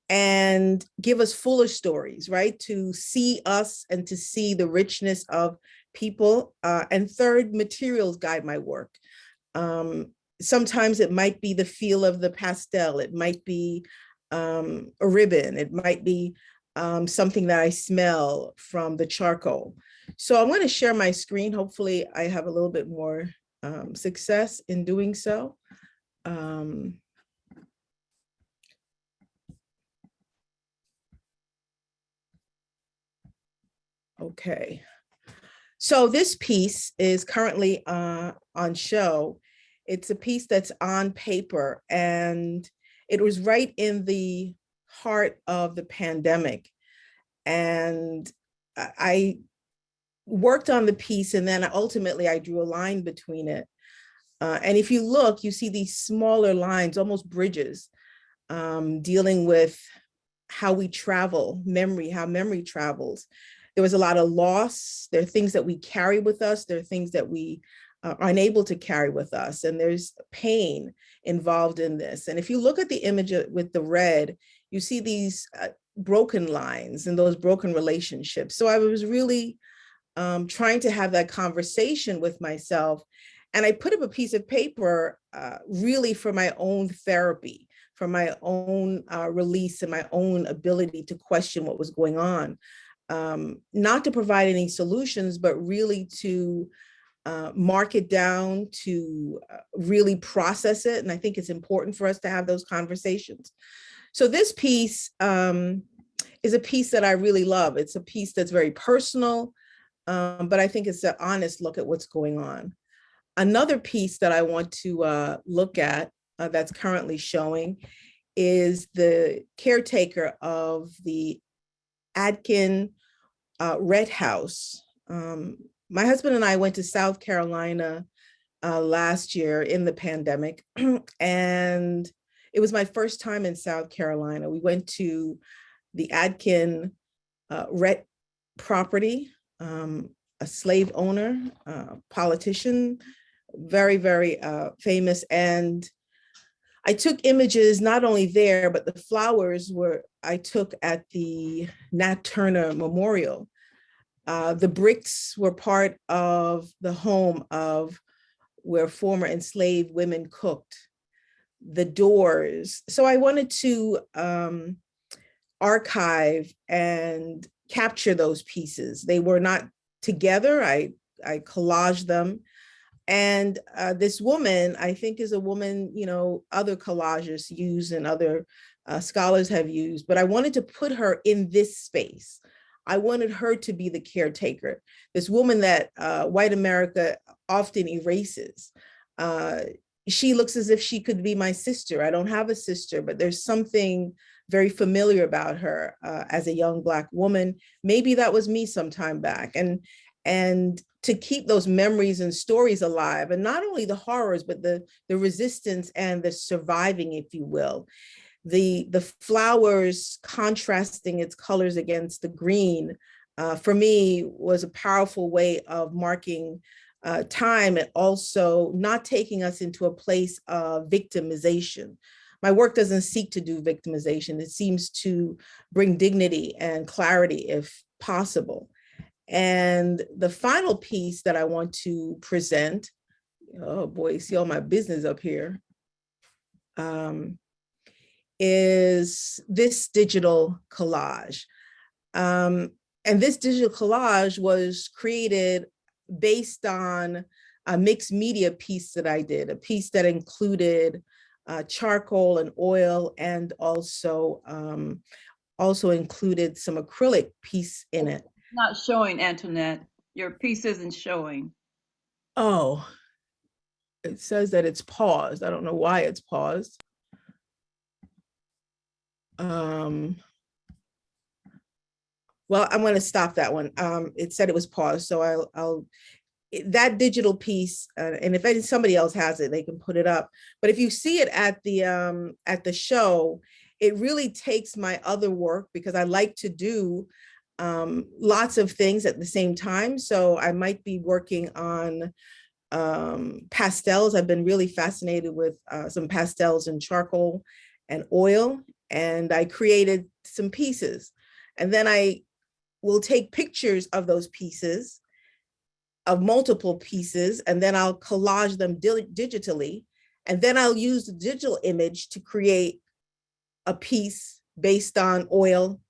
and give us fuller stories, right? To see us and to see the richness of people. And third, materials guide my work. Sometimes it might be the feel of the pastel. It might be a ribbon. It might be something that I smell from the charcoal. So I'm going to share my screen. Hopefully I have a little bit more success in doing so. Okay. So this piece is currently on show, It's a piece that's on paper, and it was right in the heart of the pandemic. And I worked on the piece, and then ultimately I drew a line between it. And if you look, you see these smaller lines, almost bridges, dealing with how we travel, memory, how memory travels. There was a lot of loss. There are things that we carry with us. There are things that we are unable to carry with us. And there's pain involved in this. And if you look at the image with the red, you see these broken lines and those broken relationships. So I was really trying to have that conversation with myself. And I put up a piece of paper really for my own therapy, for my own release and my own ability to question what was going on. Not to provide any solutions, but really to mark it down, to really process it. And I think it's important for us to have those conversations. So this piece is a piece that I really love. It's a piece that's very personal, but I think it's an honest look at what's going on. Another piece that I want to look at that's currently showing is the caretaker of the Adkin Red House. My husband and I went to South Carolina last year in the pandemic, and it was my first time in South Carolina. We went to the Adkin Red property, a slave owner, politician, very, very famous. And I took images not only there, but the flowers I took at the Nat Turner Memorial. The bricks were part of the home of where former enslaved women cooked. The doors. So I wanted to archive and capture those pieces. They were not together. I collaged them. And this woman, I think, is a woman, other collages use and other scholars have used, but I wanted to put her in this space. I wanted her to be the caretaker, this woman that white America often erases. She looks as if she could be my sister. I don't have a sister, but there's something very familiar about her as a young Black woman. Maybe that was me some time back. And to keep those memories and stories alive, and not only the horrors, but the resistance and the surviving, if you will. The flowers contrasting its colors against the green, for me, was a powerful way of marking time, and also not taking us into a place of victimization. My work doesn't seek to do victimization. It seems to bring dignity and clarity if possible. And the final piece that I want to present, oh boy, you see all my business up here, is this digital collage. And this digital collage was created based on a mixed media piece that I did, a piece that included charcoal and oil, and also included some acrylic piece in it. Not showing, Antoinette. Your piece isn't showing. Oh, it says that it's paused. I don't know why it's paused. Well, I'm going to stop that one. It said it was paused, so that digital piece, and if somebody else has it, they can put it up. But if you see it at the show, it really takes my other work, because I like to do lots of things at the same time. So I might be working on pastels. I've been really fascinated with some pastels and charcoal and oil, and I created some pieces. And then I will take pictures of those pieces, of multiple pieces, and then I'll collage them digitally. And then I'll use the digital image to create a piece based on oil.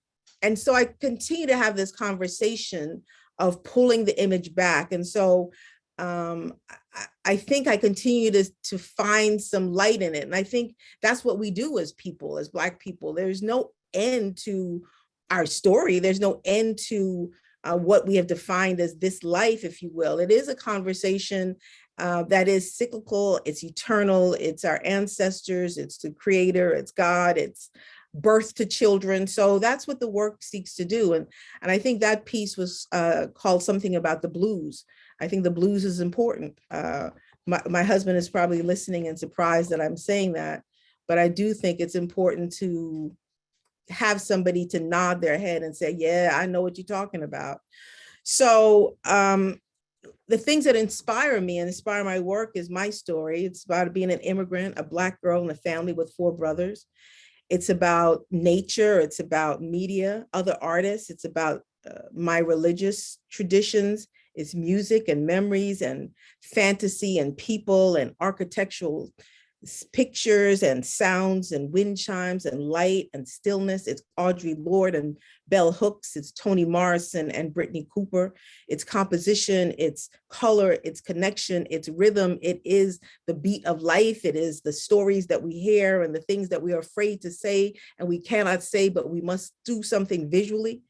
And so I continue to have this conversation of pulling the image back. And so I think I continue to find some light in it. And I think that's what we do as people, as Black people. There's no end to our story. There's no end to what we have defined as this life, if you will. It is a conversation that is cyclical, it's eternal, it's our ancestors, it's the creator, it's God, it's birth to children. So that's what the work seeks to do. And I think that piece was called something about the blues. I think the blues is important. My husband is probably listening and surprised that I'm saying that, but I do think it's important to have somebody to nod their head and say, yeah, I know what you're talking about. So the things that inspire me and inspire my work is my story. It's about being an immigrant, a Black girl in a family with 4 brothers. It's about nature. It's about media, other artists. It's about my religious traditions. It's music and memories and fantasy and people and architectural pictures and sounds and wind chimes and light and stillness. It's Audre Lorde and Bell Hooks. It's Toni Morrison and Brittany Cooper. It's composition, it's color, it's connection, it's rhythm. It is the beat of life. It is the stories that we hear and the things that we are afraid to say and we cannot say, but we must do something visually.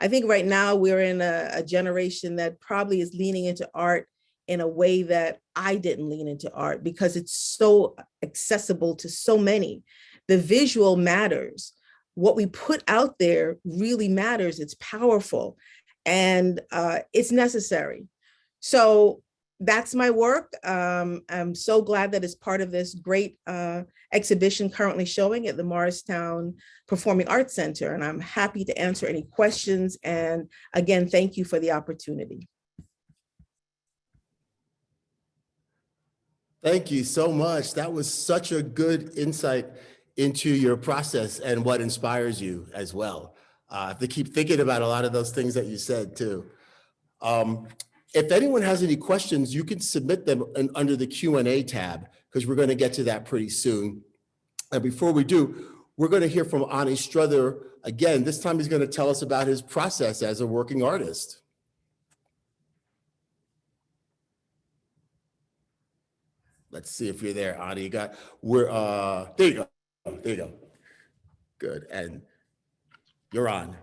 I think right now we're in a generation that probably is leaning into art in a way that I didn't lean into art because it's so accessible to so many. The visual matters. What we put out there really matters. It's powerful and it's necessary. So that's my work. I'm so glad that it's part of this great exhibition currently showing at the Morristown Performing Arts Center. And I'm happy to answer any questions. And again, thank you for the opportunity. Thank you so much. That was such a good insight into your process and what inspires you as well. I have to keep thinking about a lot of those things that you said too. If anyone has any questions, you can submit them under the Q&A tab because we're going to get to that pretty soon. And before we do, we're going to hear from Onnie Strother again. This time he's going to tell us about his process as a working artist. Let's see if you're there, Onnie. There you go. There you go. Good. And you're on.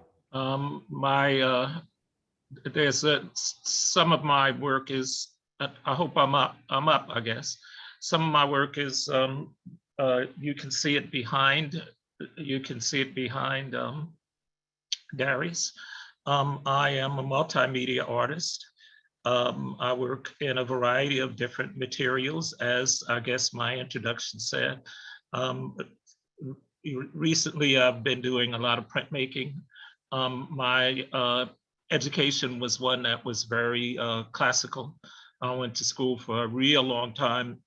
There's some of my work is, I hope I'm up, I guess. Some of my work is, you can see it behind Darius. I am a multimedia artist. I work in a variety of different materials, as I guess my introduction said. Recently, I've been doing a lot of printmaking. My education was one that was very classical. I went to school for a real long time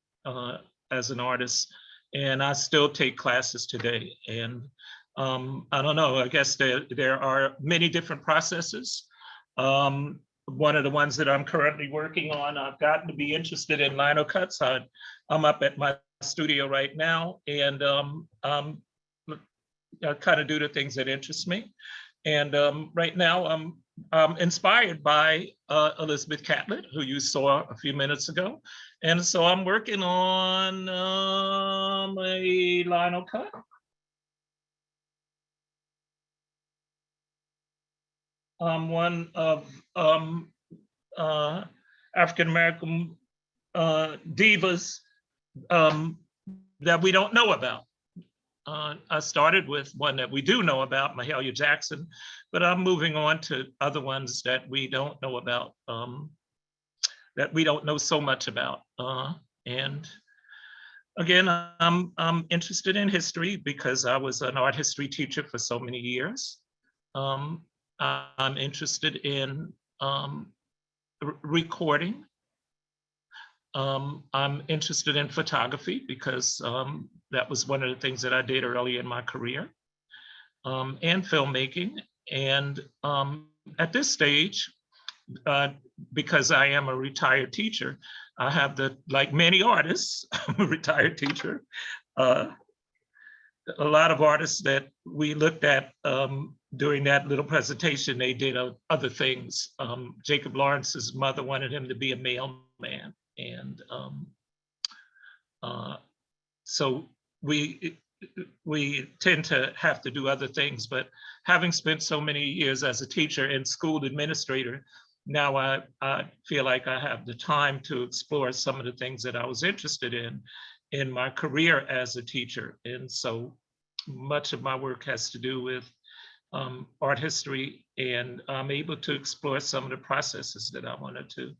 as an artist, and I still take classes today. And I don't know, I guess there are many different processes. One of the ones that I'm currently working on, I've gotten to be interested in lino cuts. I'm up at my studio right now, and I kind of do the things that interest me. And right now I'm inspired by Elizabeth Catlett, who you saw a few minutes ago. And so I'm working on a lino cut. One of African-American divas that we don't know about. I started with one that we do know about, Mahalia Jackson, but I'm moving on to other ones that we don't know about, that we don't know so much about. And again, I'm interested in history because I was an art history teacher for so many years. I'm interested in recording. I'm interested in photography because that was one of the things that I did early in my career, and filmmaking. And at this stage, because I am a retired teacher, I have like many artists, I'm a retired teacher. A lot of artists that we looked at during that little presentation, they did other things. Jacob Lawrence's mother wanted him to be a mailman. And so we, we tend to have to do other things, but having spent so many years as a teacher and school administrator, now I feel like I have the time to explore some of the things that I was interested in my career as a teacher. And so much of my work has to do with art history, and I'm able to explore some of the processes that I wanted to,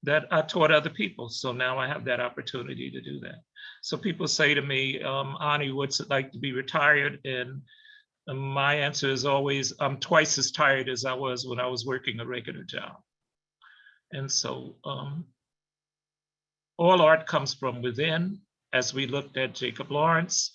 that I taught other people. So now I have that opportunity to do that. So people say to me, Onnie, what's it like to be retired? And my answer is always, I'm twice as tired as I was when I was working a regular job. And so all art comes from within. As we looked at Jacob Lawrence,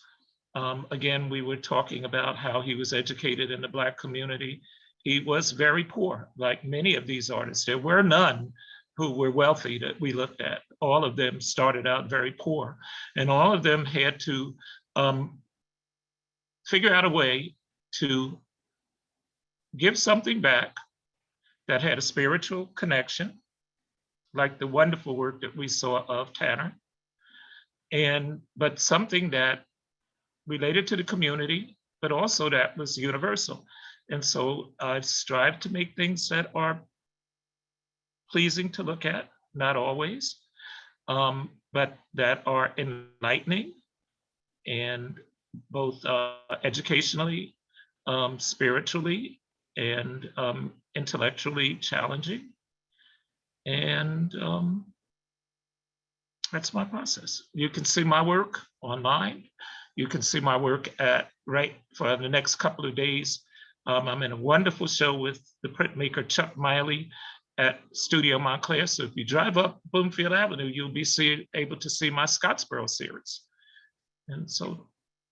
again, we were talking about how he was educated in the Black community. He was very poor, like many of these artists. There were none who were wealthy that we looked at. All of them started out very poor, and all of them had to figure out a way to give something back that had a spiritual connection, like the wonderful work that we saw of Tanner, but something that related to the community, but also that was universal. And so I strive to make things that are pleasing to look at, not always, but that are enlightening and both educationally, spiritually, and intellectually challenging. And that's my process. You can see my work online. You can see my work for the next couple of days. I'm in a wonderful show with the printmaker Chuck Miley at Studio Montclair. So if you drive up Bloomfield Avenue, you'll be able to see my Scottsboro series. And so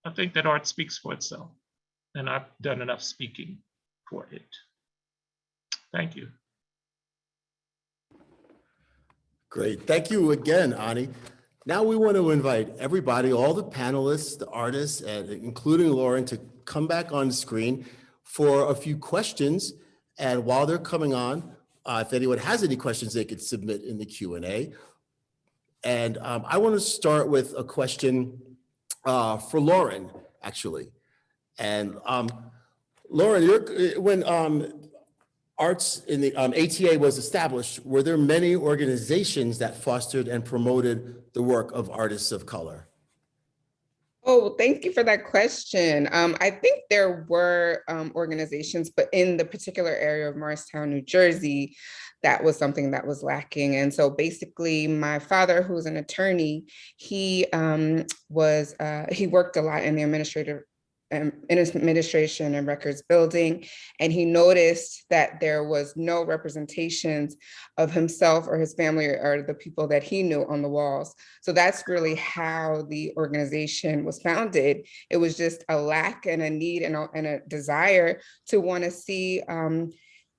I think that art speaks for itself, and I've done enough speaking for it. Thank you. Great. Thank you again, Onnie. Now we want to invite everybody, all the panelists, the artists, and including Lauren, to come back on the screen for a few questions. And while they're coming on, if anyone has any questions, they could submit in the Q&A. And I want to start with a question for Lauren, actually. And Lauren, when Arts in the ATA was established, were there many organizations that fostered and promoted the work of artists of color? Oh, thank you for that question. I think there were organizations, but in the particular area of Morristown, New Jersey, that was something that was lacking. And so basically my father, who's an attorney, he worked a lot in the administration and records building, and he noticed that there was no representations of himself or his family or the people that he knew on the walls. So that's really how the organization was founded. It was just a lack and a need and a desire to want to see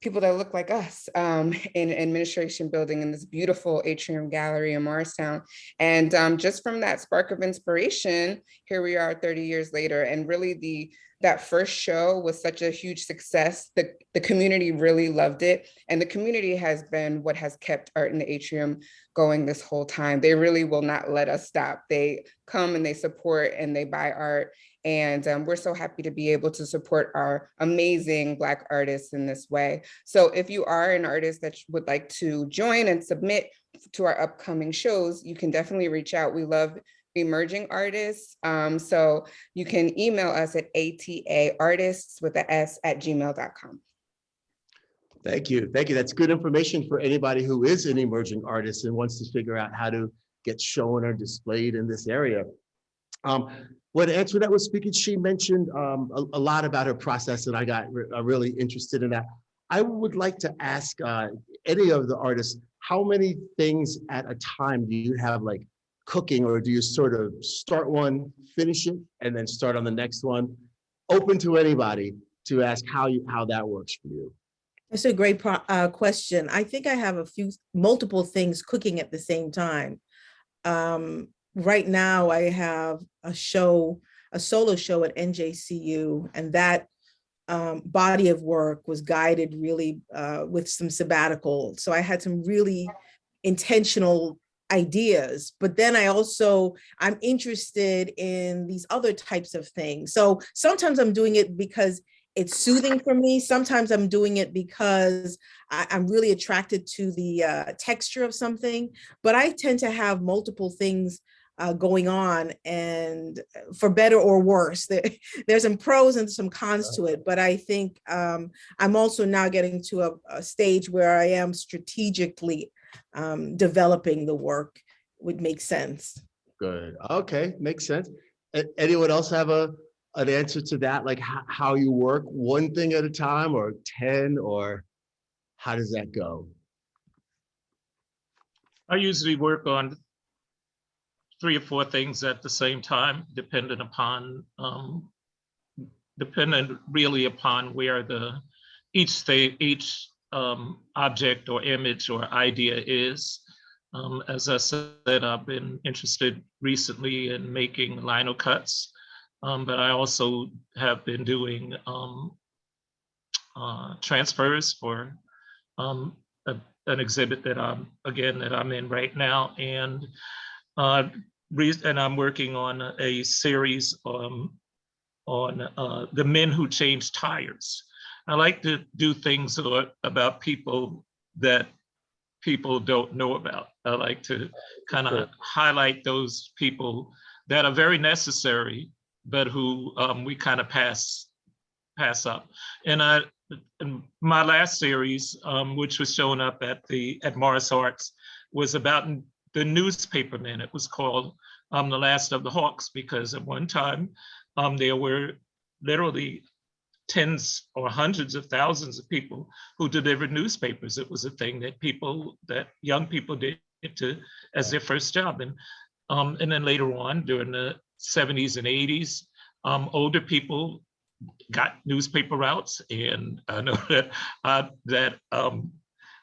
people that look like us in administration building in this beautiful Atrium gallery in Morristown. And just from that spark of inspiration, here we are 30 years later. And really that first show was such a huge success. The community really loved it. And the community has been what has kept Art in the Atrium going this whole time. They really will not let us stop. They come and they support and they buy art. And we're so happy to be able to support our amazing Black artists in this way. So if you are an artist that would like to join and submit to our upcoming shows, you can definitely reach out. We love emerging artists. So you can email us at ataartists@gmail.com. Thank you. Thank you. That's good information for anybody who is an emerging artist and wants to figure out how to get shown or displayed in this area. When Antoinette was speaking, she mentioned a lot about her process, and I got really interested in that. I would like to ask any of the artists, how many things at a time do you have like cooking, or do you sort of start one, finish it, and then start on the next one? Open to anybody to ask how that works for you. That's a great question. I think I have multiple things cooking at the same time. Right now I have a solo show at NJCU, and that body of work was guided really with some sabbatical. So I had some really intentional ideas, but then I'm interested in these other types of things. So sometimes I'm doing it because it's soothing for me. Sometimes I'm doing it because I'm really attracted to the texture of something, but I tend to have multiple things going on, and for better or worse. There's some pros and some cons to it, but I think I'm also now getting to a stage where I am strategically developing the work. Would make sense. Good. Okay, makes sense. Anyone else have an answer to that? Like how you work, one thing at a time or 10, or how does that go? I usually work on 3 or 4 things at the same time, dependent really upon where each object or image or idea is. As I said, I've been interested recently in making lino cuts, but I also have been doing transfers for an exhibit that I'm in right now, and I'm working on a series on the men who change tires. I like to do things about people that people don't know about. I like to kind of highlight those people that are very necessary, but who we kind of pass up. And my last series, which was shown up at Morris Arts, was about the newspaper men. It was called The Last of the Hawks, because at one time there were literally tens or hundreds of thousands of people who delivered newspapers. It was a thing that young people did as their first job. And then later on, during the 70s and 80s, older people got newspaper routes. And I know that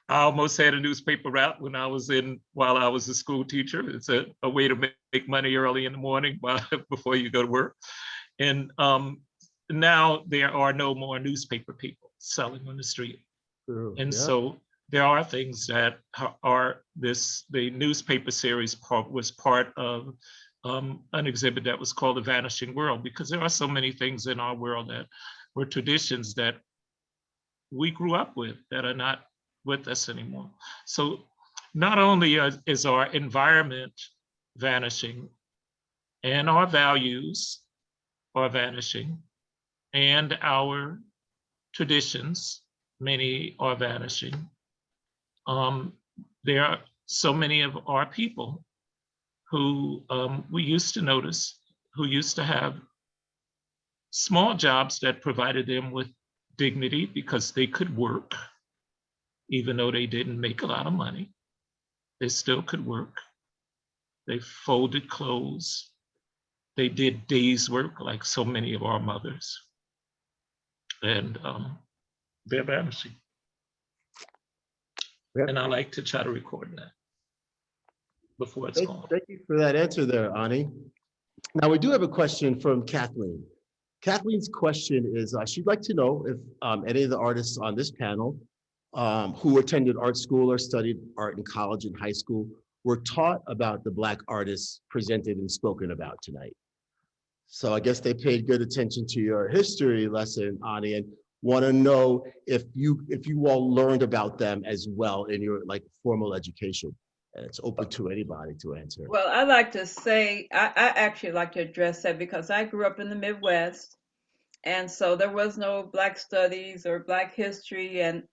I almost had a newspaper route while I was a school teacher. It's a way to make money early in the morning before you go to work. And now there are no more newspaper people selling on the street. True. And Yeah. so there are things that the newspaper series was part of an exhibit that was called The Vanishing World, because there are so many things in our world that were traditions that we grew up with that are not with us anymore. So not only is our environment vanishing, and our values are vanishing, and our traditions, many are vanishing. There are so many of our people who we used to notice, who used to have small jobs that provided them with dignity because they could work, even though they didn't make a lot of money. They still could work. They folded clothes. They did days work like so many of our mothers. And they're vanishing. Yep. And I like to try to record that before it's gone. Thank you for that answer there, Onnie. Now, we do have a question from Kathleen. Kathleen's question is, she'd like to know if any of the artists on this panel who attended art school or studied art in college and high school were taught about the Black artists presented and spoken about tonight. So I guess they paid good attention to your history lesson, Onnie, and want to know if you all learned about them as well in your formal education. And it's open to anybody to answer. Well, I like to say, I actually like to address that because I grew up in the Midwest. And so there was no Black studies or Black history. And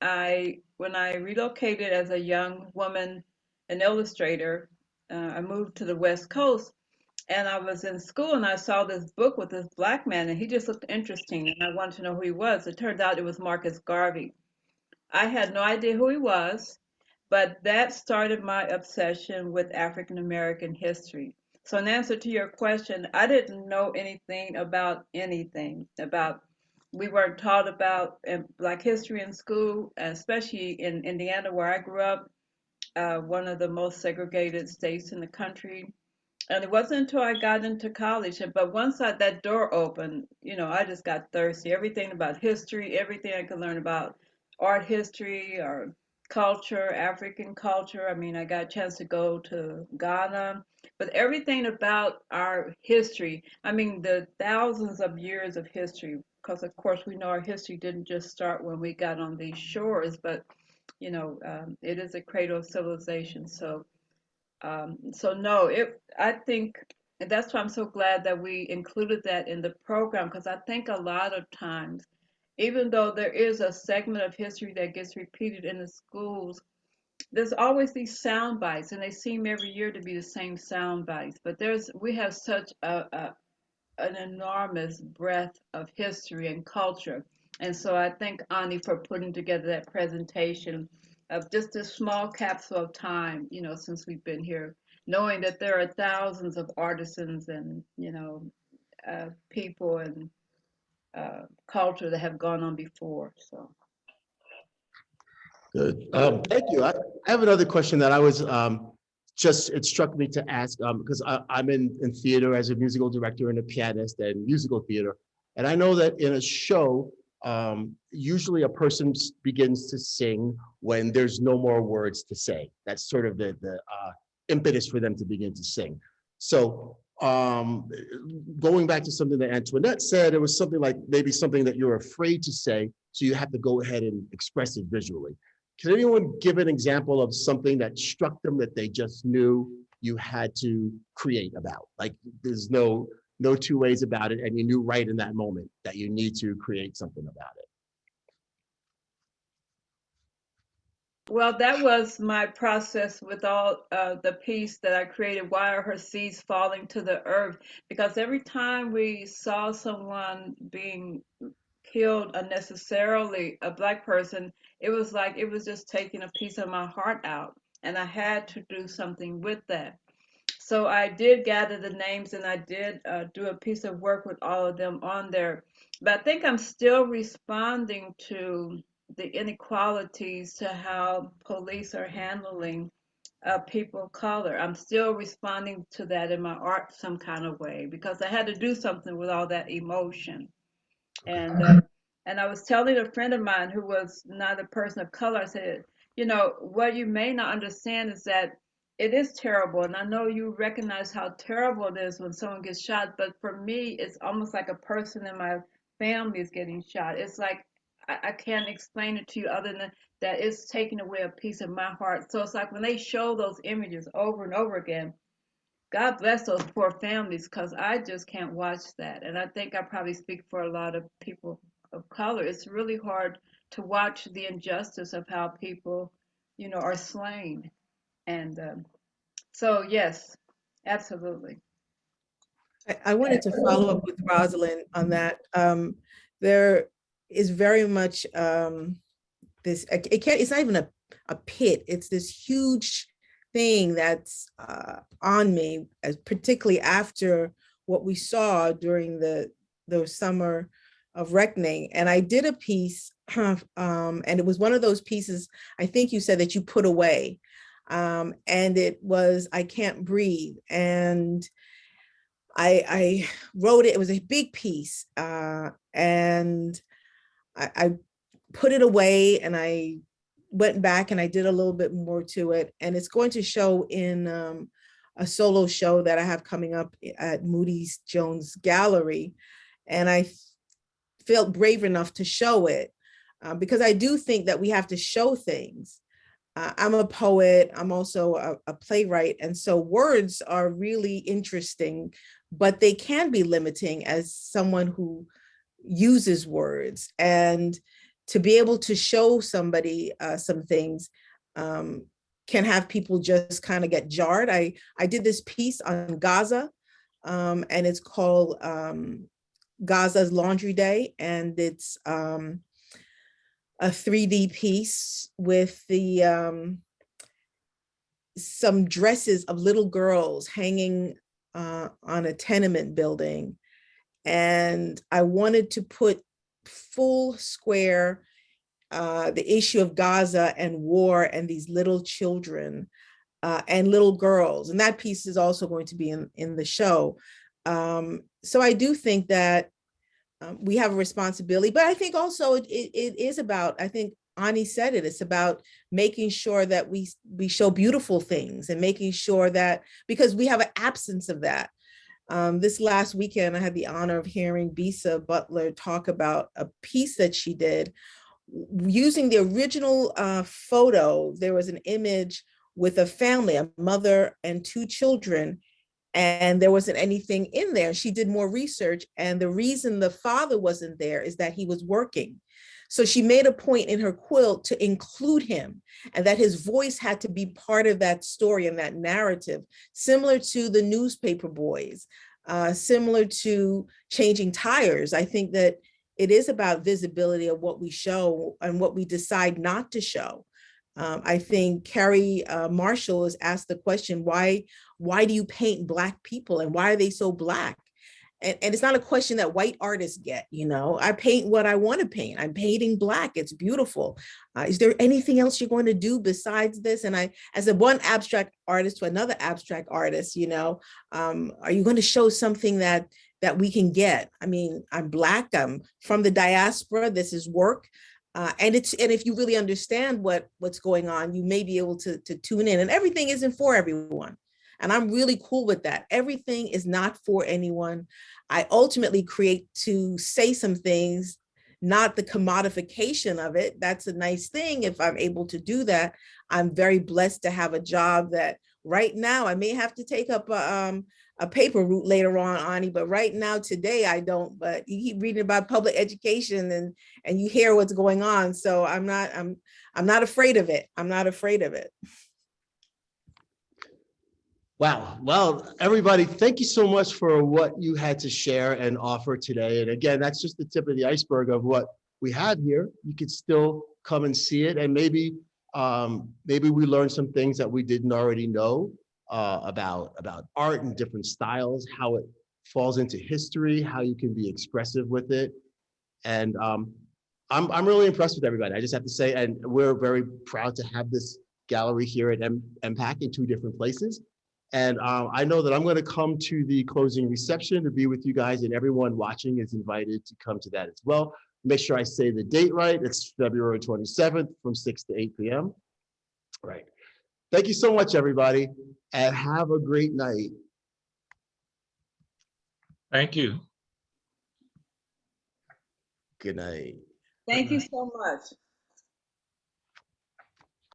when I relocated as a young woman, an illustrator, I moved to the West Coast, and I was in school and I saw this book with this Black man, and he just looked interesting, and I wanted to know who he was. It turned out it was Marcus Garvey. I had no idea who he was, but that started my obsession with African American history. So in answer to your question, I didn't know anything. We weren't taught about Black history in school, especially in Indiana where I grew up, one of the most segregated states in the country. And it wasn't until I got into college, but once that door opened, I just got thirsty. Everything about history, everything I could learn about art history or culture, African culture. I mean, I got a chance to go to Ghana, but everything about our history, I mean, the thousands of years of history, because of course we know our history didn't just start when we got on these shores, but it is a cradle of civilization. So no, I think, and that's why I'm so glad that we included that in the program, because I think a lot of times, even though there is a segment of history that gets repeated in the schools, there's always these sound bites, and they seem every year to be the same sound bites. But we have such an enormous breadth of history and culture. And so I thank Onnie for putting together that presentation of just this small capsule of time, since we've been here, knowing that there are thousands of artisans and, people and culture that have gone on before. So. Good. Thank you. I have another question that I was it struck me to ask because I'm in theater as a musical director and a pianist and musical theater. And I know that in a show, usually a person begins to sing when there's no more words to say. That's sort of the impetus for them to begin to sing. So going back to something that Antoinette said, it was something like maybe something that you're afraid to say, so you have to go ahead and express it visually. Can anyone give an example of something that struck them that they just knew you had to create about? Like there's no two ways about it, and you knew right in that moment that you need to create something about it. Well, that was my process with all the piece that I created, Why Are Her Seeds Falling to the Earth? Because every time we saw someone being killed unnecessarily, a Black person, it was like it was just taking a piece of my heart out, and I had to do something with that. So I did gather the names, and I did do a piece of work with all of them on there. But I think I'm still responding to the inequalities to how police are handling people of color. I'm still responding to that in my art some kind of way, because I had to do something with all that emotion. And I was telling a friend of mine who was not a person of color, I said, what you may not understand is that it is terrible. And I know you recognize how terrible it is when someone gets shot. But for me, it's almost like a person in my family is getting shot. It's like I can't explain it to you other than that it's taking away a piece of my heart. So it's like when they show those images over and over again, God bless those poor families, because I just can't watch that. And I think I probably speak for a lot of people of color. It's really hard to watch the injustice of how people, are slain. And so, yes, absolutely. I wanted to follow up with Rosalind on that. There is very much it's not even a pit. It's this huge thing that's on me, particularly after what we saw during the summer of reckoning. And I did a piece, and it was one of those pieces, I think you said, that you put away. And it was I Can't Breathe. And I wrote it. It was a big piece. And I put it away, and I went back and I did a little bit more to it. And it's going to show in a solo show that I have coming up at Moody's Jones Gallery. And I felt brave enough to show it because I do think that we have to show things. I'm a poet. I'm also a playwright. And so words are really interesting, but they can be limiting as someone who uses words. And to be able to show somebody some things can have people just kind of get jarred. I did this piece on Gaza, and it's called Gaza's Laundry Day. And it's a 3D piece with some dresses of little girls hanging on a tenement building. And I wanted to put full square the issue of Gaza and war and these little children and little girls. And that piece is also going to be in the show. So I do think that we have a responsibility, but I think also it is about, I think Onnie said it, it's about making sure that we show beautiful things and making sure that, because we have an absence of that. This last weekend, I had the honor of hearing Bisa Butler talk about a piece that she did using the original photo. There was an image with a family, a mother and two children, and there wasn't anything in there. She did more research, and the reason the father wasn't there is that he was working. So she made a point in her quilt to include him, and that his voice had to be part of that story and that narrative, similar to the newspaper boys, similar to changing tires. I think that it is about visibility of what we show and what we decide not to show. I think Carrie Marshall has asked the question, why do you paint Black people and why are they so Black? And it's not a question that white artists get, you know. I paint what I want to paint. I'm painting Black. It's beautiful. Is there anything else you're going to do besides this? And I, as a one abstract artist to another abstract artist, you know, are you going to show something that we can get? I mean, I'm Black. I'm from the diaspora. This is work. And if you really understand what's going on, you may be able to tune in. And everything isn't for everyone. And I'm really cool with that. Everything is not for anyone. I ultimately create to say some things, not the commodification of it. That's a nice thing if I'm able to do that. I'm very blessed to have a job that right now I may have to take up a paper route later on, Onnie, but right now, today, I don't. But you keep reading about public education and you hear what's going on. So I'm not afraid of it. I'm not afraid of it. Wow. Well, everybody, thank you so much for what you had to share and offer today. And again, that's just the tip of the iceberg of what we had here. You could still come and see it, and maybe we learned some things that we didn't already know about art and different styles, how it falls into history, how you can be expressive with it. And I'm really impressed with everybody. I just have to say, and we're very proud to have this gallery here at MPAC in 2 different places. And I know that I'm going to come to the closing reception to be with you guys, and everyone watching is invited to come to that as well. Make sure I say the date right. It's February 27th from 6 to 8 p.m. All right. Thank you so much, everybody, and have a great night. Thank you. Good night. Thank you so much.